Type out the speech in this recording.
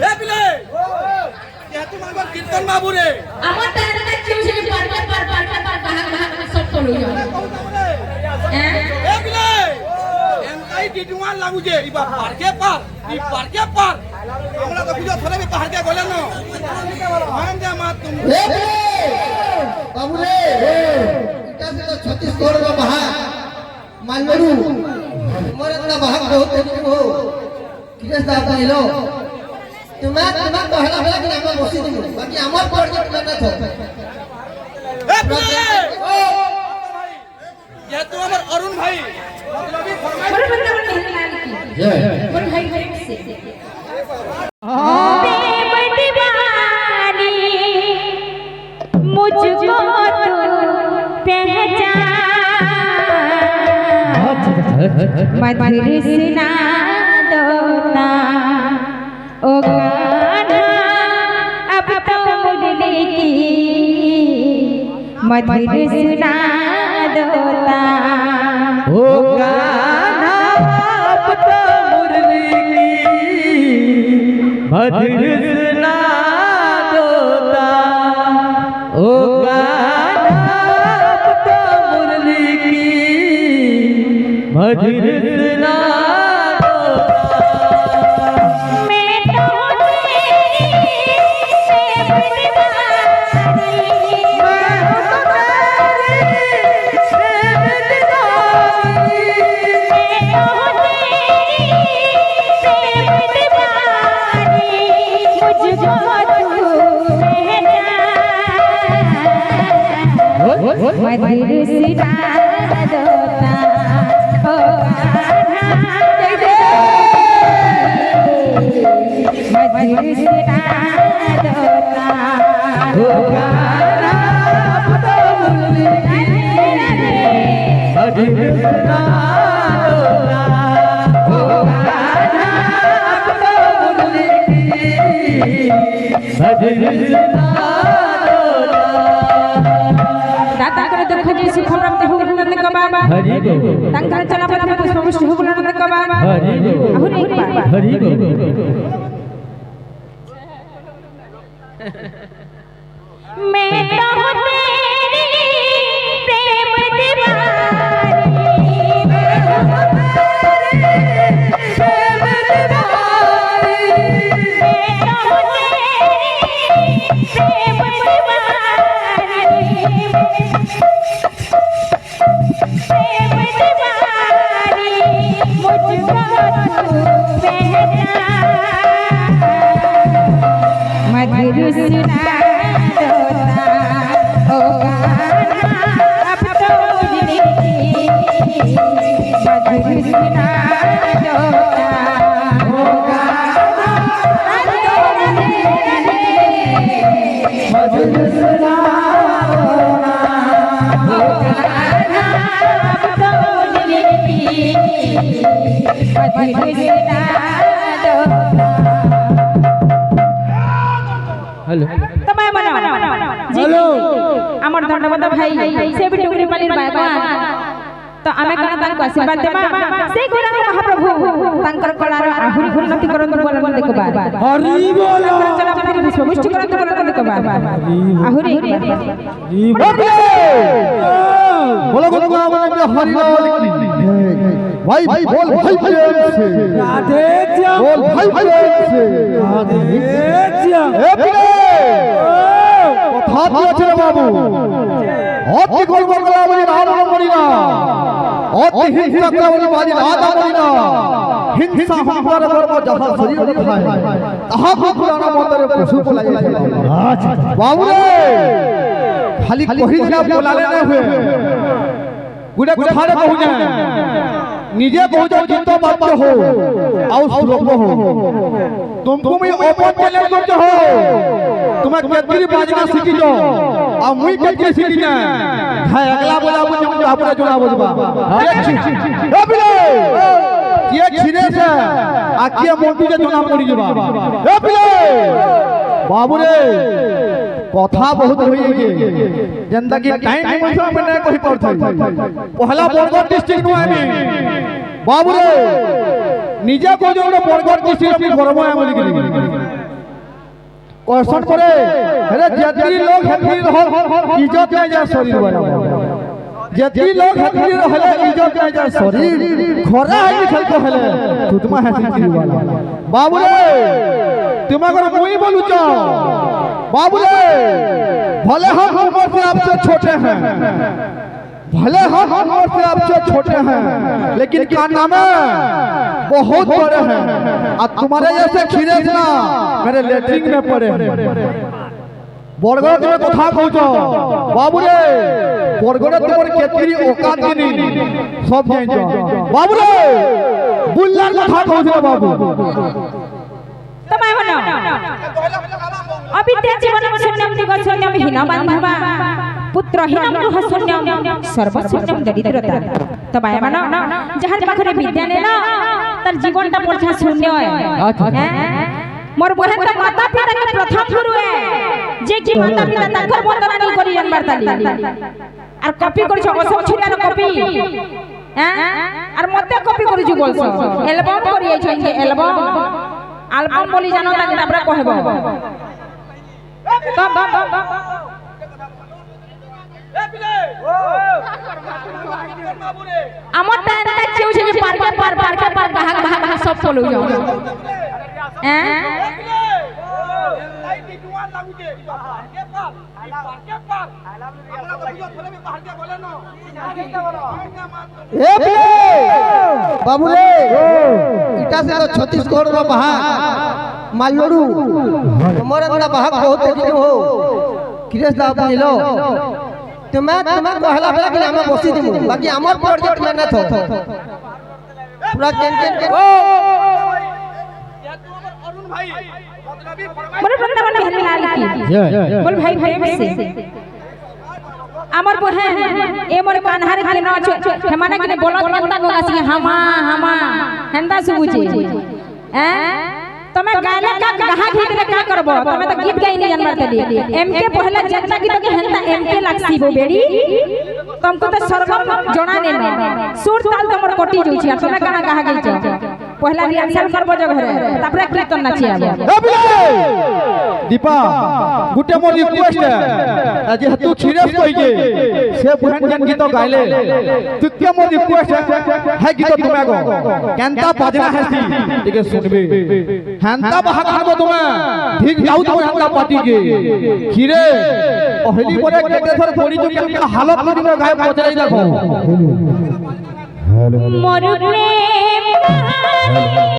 এ বিলে যেহেতু মানব কীর্তন বাবু রে আমার তারা কাছে সেই পার বাহাগ সব পড়ু এ বিলে এমতাই ডিডুয়ান লাগুছে ইবা পারকে পার আমরা তো বুঝো থরে পাহাড়কে গলে ন हम जा मात तुम ए बाबू रे इटा से तो छत्तीसगढ़ का बाहर मालवेरू मोर इतना बाहर बहुत हो किस दाब नहीं लो तुम्हें पहला कि हम बसी तुम बाकी हमर प्रोजेक्ट करना था ए बिले ये तो हमर अरुण भाई रवि फरमाइश बोल भाई से मुझको तू पहचान मधुर सुना दोना ओ गाना अब तो मुरली की मधुर सुना दोना ओ गाना अब तो मुरली की मधुर सुना दोता ओ गाना अब तो मुरली की मधुर सुना मधुर सुना दोता ओ मधुर सुना दोता ओ गाना अब तो मुरली की मधुर सुना दोता ओ गाना अब तो मुरली की मधुर सुना तांकर दुख जी सुख प्राप्त हो नंद कबाबा हरि गो तांकर चला पथ में पुष्प पुष्प हो नंद कबाबा हरि गो आहुर एक बार हरि गो मैं तो तेरी प्रेम दीवानी मधुर सुना दोता ओ गाना अब तो मुरली की मधुर सुना दोता ओ गाना अब तो मुरली की मधुर सुना ओ गाना अब तो मुरली की मधुर सुना दोता हेलो तमाय मना हेलो हमर धन्यवाद भाई से भी टुकड़ी पाली बागवान तो आमे कना तांको आशीर्वाद देबा से गुणा महाप्रभु तांकर कलार आहुरी उन्नति करंतु बोलन देखबा हरि बोल चला पथि विश्व मुष्टि करंतु बोलन देखबा आहुरी बोलो बोलो हमारे हरि बोल भाई भाई बोल भाई प्रेम से राधे श्याम बोल भाई प्रेम से राधे श्याम ए प्रेम কথা দিয়েছে বাবু অতি গর্ব করা বলি রাম মরি না অতি হিংসা করা বলি বাজি রাধা মরি না হিংসা হংকার কর্ম যাহা শরীর খায় তাহা পুরানা মতরে পশু বলাই আচ্ছা বাবু রে খালি কহি দিলা बोलाले না हुए गुडे कुठारे कहू जाए निजे कहू जाओ जितो बाध्य हो आउ श्लोक हो तुमको मैं ओपन चैलेंज करते हो तुम्हें केतरी बाजना सीखी जो आ मुई केतरी सीखी ना हाय अगला बोला मुझे आपने जुड़ा बोलबा ए बिले किए छिरे से आ किए मोटू के जुड़ा पड़ी जबा ए बिले बाबू रे कथा बहुत होई जे जनता की टाइम मतलब में नहीं कहि पड़थै पहला बरगढ़ डिस्ट्रिक्ट नु आमी बाबू रे निजे को जो बरगढ़ डिस्ट्रिक्ट में घरमो है बोली के क्वेश्चन करे अरे जितनी लोग हेतनी रहल इज्जत नहीं जा शरीर वाला जितनी लोग हेतनी रहले इज्जत नहीं जा शरीर घोड़ा है निकल को हले तुतमा है शरीर वाला बाबूले तुम अगर मुई बोलू च बाबूले भले हम उम्र से आपसे छोटे हैं भले हम उम्र से आपसे छोटे हैं लेकिन कारनामे बहुत बड़े हैं और तुम्हारे जैसे खीरे ना मेरे लेटरिन में पड़े हैं बड़गड़ तुम्हें कथा कहूछ बाबू रे बड़गड़ तुम्हारे केतरी औकात की नहीं सब जान बाबू रे बुल्लार कथा कहूछ बाबू तमाय मन अभी ते जीवन शून्यम दिग शून्यम हीन बांधवा पुत्रहीनम गृह शून्यम सर्वशून्यम दरिद्रता तमाय मन जहां पाखरे विद्या नेला तर जीवनटा पछा शून्य है मोर बहन तो माता पिता के प्रथम गुरु है जे कि माता पिता ताकर वंदना नहीं करी जानबार ताली আর কপি করছ অসব ছুরিয়ার কপি হ্যাঁ আর মতে কপি করছু বলছ অ্যালবাম করি আইছ যে অ্যালবাম অ্যালবাম বলি জানো না আমরা কহব তো আমার টাইম তা কেউ যে পার্কে পার ভাগ ভাগ সব চলে যাও হ্যাঁ बाबूले इटा से तो छत्तीसगढ़ में बहाक मालवड़ू हमारे बड़ा बहाक बहुत देखते हो किरेश दा आप लो तो मैं कहला बेला कि हमें बसी दिमु बाकी हमर प्रोजेक्ट में न थो पूरा केन अरुण भाई बोल वृंदावन बिहारी लाल की बोल भाई से আমার বহে এ মোর কানহার কি ন হেমানা কি বলত বলতা গগাসি হামা হেন্দা সুবুচি তুমি গাইলে কা গাহা গীতরে কা করব তুমি তো গীত গাই নি জানবার তলি এমকে পহলা যেটা গীত के হেন্দা এমকে লাগছি গো বেড়ি तुमको तो सरगम जणा ने सुर ताल तमर कटी जोछि आ তুমি কানা গাহা গইছ पहला रिहर्सल करबो जो घरे तापरे कीर्तन नाचि आबो दीपा गुटे मोर रिक्वेस्ट है आज तू सीरियस कहिजे से बहन जन गीत गाइले तुके मोर रिक्वेस्ट है गीत तुमे गो केनता बजना है ठीक है सुनबे हंता बहा खाबो तुमे ठीक जाऊ तो हंता पार्टी के खीरे पहली बोले केते थर थोड़ी जो के हालत में गाय पहुंचाई देखो मोर प्रेम